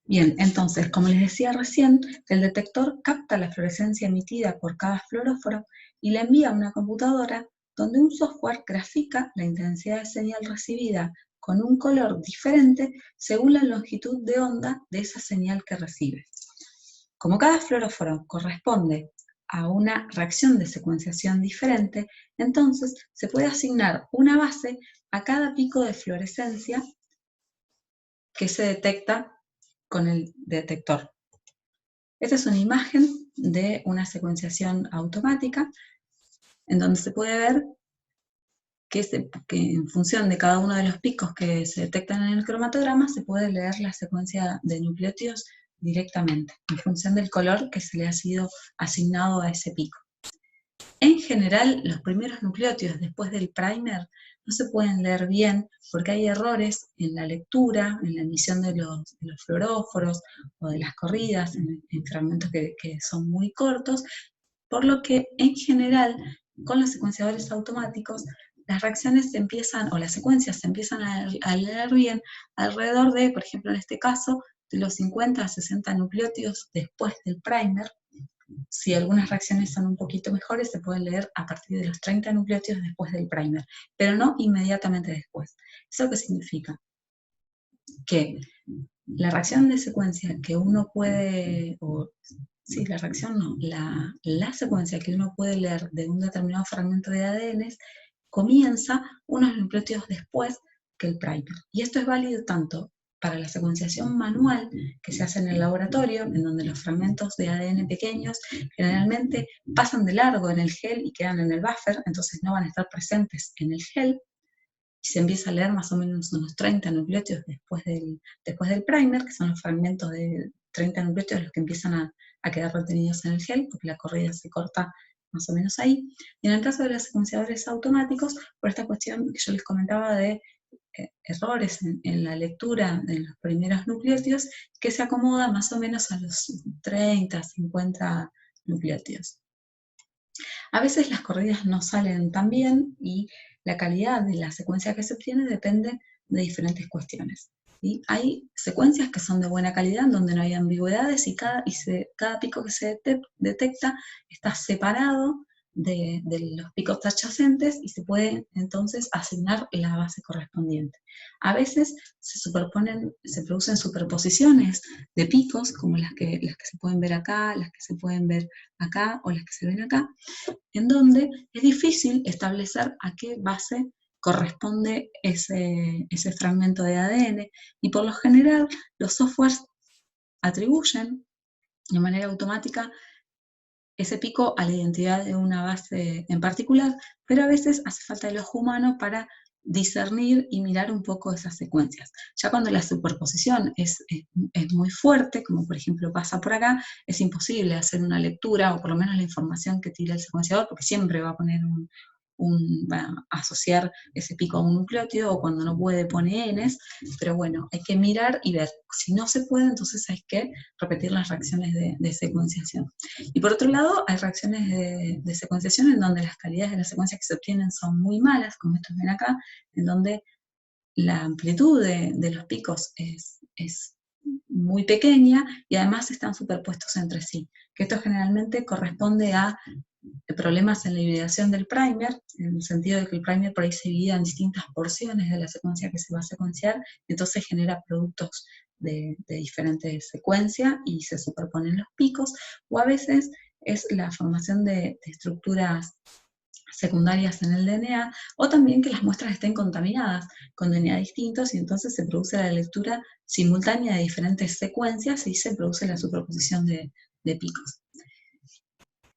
Bien, entonces, como les decía recién, el detector capta la fluorescencia emitida por cada fluoróforo y la envía a una computadora donde un software grafica la intensidad de señal recibida con un color diferente según la longitud de onda de esa señal que recibe. Como cada fluoróforo corresponde a una reacción de secuenciación diferente, entonces se puede asignar una base a cada pico de fluorescencia que se detecta con el detector. Esta es una imagen de una secuenciación automática en donde se puede ver que en función de cada uno de los picos que se detectan en el cromatograma se puede leer la secuencia de nucleótidos directamente, en función del color que se le ha sido asignado a ese pico. En general, los primeros nucleótidos después del primer no se pueden leer bien porque hay errores en la lectura, en la emisión de los fluoróforos o de las corridas, en fragmentos que son muy cortos, por lo que en general con los secuenciadores automáticos las reacciones se empiezan, o las secuencias se empiezan a leer bien alrededor de, por ejemplo en este caso, de los 50 a 60 nucleótidos después del primer. Si algunas reacciones son un poquito mejores, se pueden leer a partir de los 30 nucleótidos después del primer, pero no inmediatamente después. ¿Eso qué significa? Que la reacción de secuencia que uno puede, sí, la reacción no, la secuencia que uno puede leer de un determinado fragmento de ADN comienza unos nucleótidos después que el primer. Y esto es válido tanto para la secuenciación manual que se hace en el laboratorio, en donde los fragmentos de ADN pequeños generalmente pasan de largo en el gel y quedan en el buffer, entonces no van a estar presentes en el gel, y se empieza a leer más o menos unos 30 nucleótidos después del primer, que son los fragmentos de 30 nucleótidos los que empiezan a quedar retenidos en el gel, porque la corrida se corta más o menos ahí. Y en el caso de los secuenciadores automáticos, por esta cuestión que yo les comentaba de errores en la lectura de los primeros nucleótidos, que se acomoda más o menos a los 30, 50 nucleótidos. A veces las corridas no salen tan bien y la calidad de la secuencia que se obtiene depende de diferentes cuestiones. ¿Sí? Hay secuencias que son de buena calidad, donde no hay ambigüedades y cada pico que se detecta está separado de los picos adyacentes y se puede entonces asignar la base correspondiente. A veces se producen superposiciones de picos, como las que se pueden ver acá, las que se pueden ver acá o las que se ven acá, en donde es difícil establecer a qué base corresponde ese fragmento de ADN, y por lo general los softwares atribuyen de manera automática ese pico a la identidad de una base en particular, pero a veces hace falta el ojo humano para discernir y mirar un poco esas secuencias. Ya cuando la superposición es muy fuerte, como por ejemplo pasa por acá, es imposible hacer una lectura, o por lo menos la información que tira el secuenciador, porque siempre va a poner va a asociar ese pico a un nucleótido, o cuando no puede pone Ns, pero bueno, hay que mirar y ver. Si no se puede, entonces hay que repetir las reacciones de secuenciación. Y por otro lado, hay reacciones de secuenciación en donde las calidades de las secuencias que se obtienen son muy malas, como estos ven acá, en donde la amplitud de los picos es muy pequeña y además están superpuestos entre sí, que esto generalmente corresponde a problemas en la hibridación del primer, en el sentido de que el primer por ahí se divide en distintas porciones de la secuencia que se va a secuenciar, entonces genera productos de diferentes secuencias y se superponen los picos, o a veces es la formación de estructuras secundarias en el DNA, o también que las muestras estén contaminadas con DNA distintos y entonces se produce la lectura simultánea de diferentes secuencias y se produce la superposición de picos.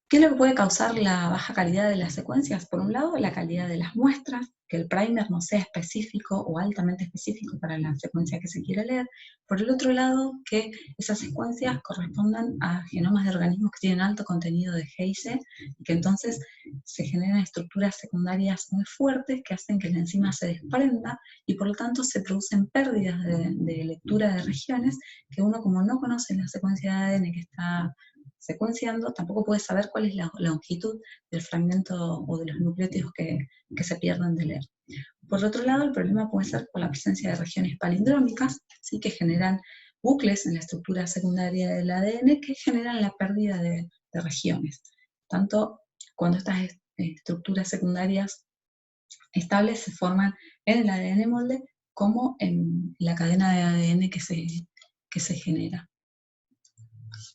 ¿Qué es lo que puede causar la baja calidad de las secuencias? Por un lado, la calidad de las muestras, que el primer no sea específico o altamente específico para la secuencia que se quiere leer. Por el otro lado, que esas secuencias correspondan a genomas de organismos que tienen alto contenido de GIC y que entonces se generan estructuras secundarias muy fuertes que hacen que la enzima se desprenda y por lo tanto se producen pérdidas de lectura de regiones que uno, como no conoce la secuencia de ADN que está secuenciando, tampoco puede saber cuál es la longitud del fragmento o de los nucleótidos que se pierden de leer. Por otro lado, el problema puede ser por la presencia de regiones palindrómicas, ¿sí? Que generan bucles en la estructura secundaria del ADN que generan la pérdida de regiones. Tanto cuando estas estructuras secundarias estables se forman en el ADN molde como en la cadena de ADN que se genera.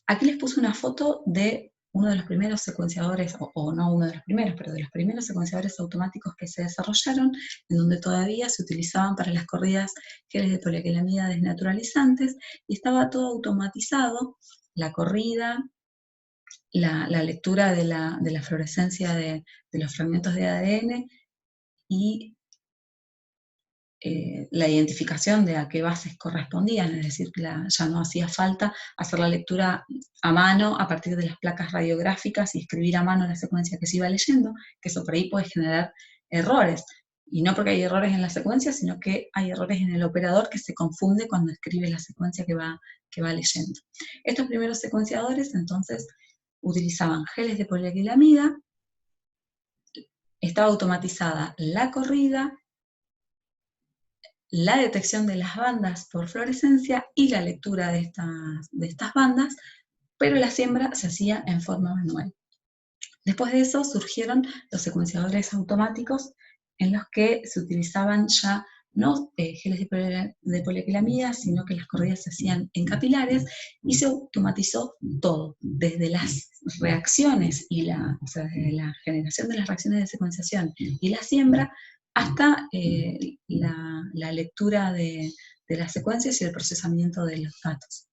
Aquí les puse una foto de uno de los primeros secuenciadores, o no uno de los primeros, pero de los primeros secuenciadores automáticos que se desarrollaron, en donde todavía se utilizaban para las corridas geles de poliaquilamida desnaturalizantes, y estaba todo automatizado, la corrida, la lectura de la fluorescencia de los fragmentos de ADN, y la identificación de a qué bases correspondían, es decir, ya no hacía falta hacer la lectura a mano a partir de las placas radiográficas y escribir a mano la secuencia que se iba leyendo, que eso por ahí puede generar errores. Y no porque hay errores en la secuencia, sino que hay errores en el operador que se confunde cuando escribe la secuencia que va leyendo. Estos primeros secuenciadores, entonces, utilizaban geles de poliaquilamida, estaba automatizada la corrida, la detección de las bandas por fluorescencia y la lectura de estas bandas, pero la siembra se hacía en forma manual. Después de eso surgieron los secuenciadores automáticos en los que se utilizaban ya no geles de poliaquilamida, sino que las corridas se hacían en capilares y se automatizó todo, desde las reacciones y desde la generación de las reacciones de secuenciación y la siembra, hasta la lectura de las secuencias y el procesamiento de los datos.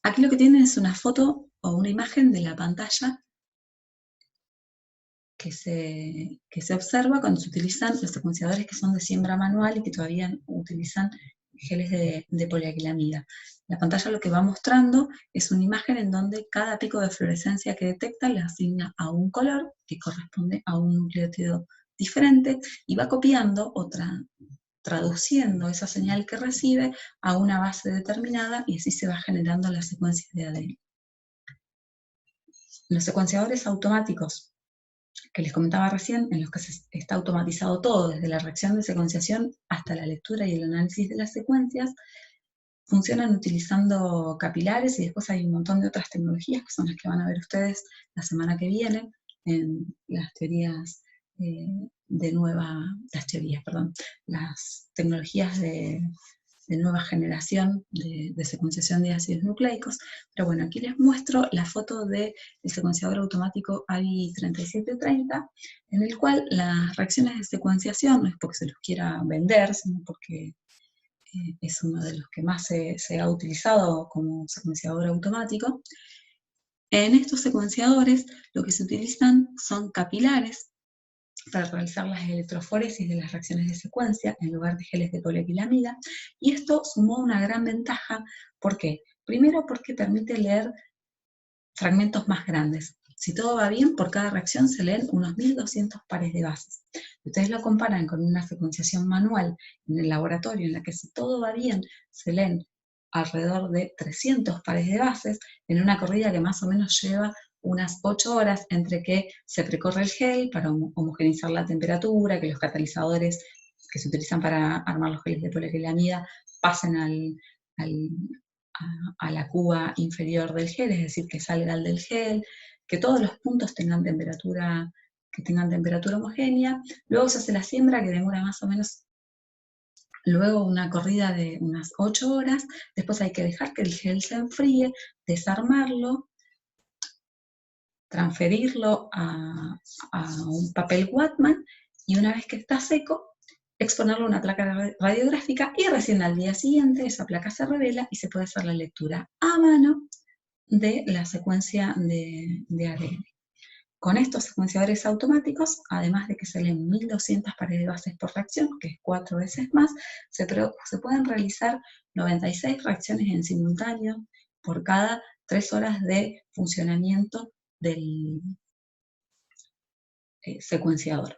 Aquí lo que tienen es una foto o una imagen de la pantalla que se observa cuando se utilizan los secuenciadores que son de siembra manual y que todavía utilizan geles de poliaquilamida. La pantalla lo que va mostrando es una imagen en donde cada pico de fluorescencia que detecta le asigna a un color que corresponde a un nucleótido diferente y va copiando o traduciendo esa señal que recibe a una base determinada y así se va generando la secuencia de ADN. Los secuenciadores automáticos que les comentaba recién, en los que está automatizado todo, desde la reacción de secuenciación hasta la lectura y el análisis de las secuencias, funcionan utilizando capilares y después hay un montón de otras tecnologías que son las que van a ver ustedes la semana que viene en las teorías las tecnologías de nueva generación de secuenciación de ácidos nucleicos. Pero bueno, aquí les muestro la foto del secuenciador automático AVI 3730, en el cual las reacciones de secuenciación, no es porque se los quiera vender, sino porque es uno de los que más se ha utilizado como secuenciador automático. En estos secuenciadores lo que se utilizan son capilares para realizar las electroforesis de las reacciones de secuencia en lugar de geles de poliaquilamida, y esto sumó una gran ventaja. ¿Por qué? Primero porque permite leer fragmentos más grandes. Si todo va bien, por cada reacción se leen unos 1200 pares de bases. Si ustedes lo comparan con una secuenciación manual en el laboratorio, en la que si todo va bien, se leen alrededor de 300 pares de bases, en una corrida que más o menos lleva unas 8 horas entre que se precorre el gel para homogeneizar la temperatura, que los catalizadores que se utilizan para armar los geles de poliaquilamida pasen a la cuba inferior del gel, es decir, que salga el del gel, que todos los puntos tengan temperatura homogénea. Luego se hace la siembra, que demora más o menos luego una corrida de unas 8 horas. Después hay que dejar que el gel se enfríe, desarmarlo, transferirlo a un papel Whatman, y una vez que está seco, exponerlo a una placa radiográfica, y recién al día siguiente esa placa se revela y se puede hacer la lectura a mano de la secuencia de ADN. Con estos secuenciadores automáticos, además de que se leen 1200 pares de bases por reacción, que es 4 veces más, se pueden realizar 96 reacciones en simultáneo por cada 3 horas de funcionamiento del secuenciador.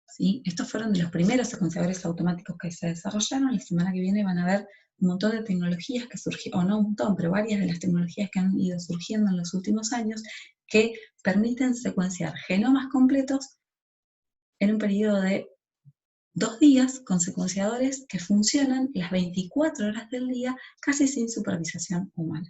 ¿Sí? Estos fueron de los primeros secuenciadores automáticos que se desarrollaron. La semana que viene van a ver un montón de tecnologías que surgieron, o no un montón, pero varias de las tecnologías que han ido surgiendo en los últimos años, que permiten secuenciar genomas completos en un periodo de 2 días con secuenciadores que funcionan las 24 horas del día casi sin supervisación humana.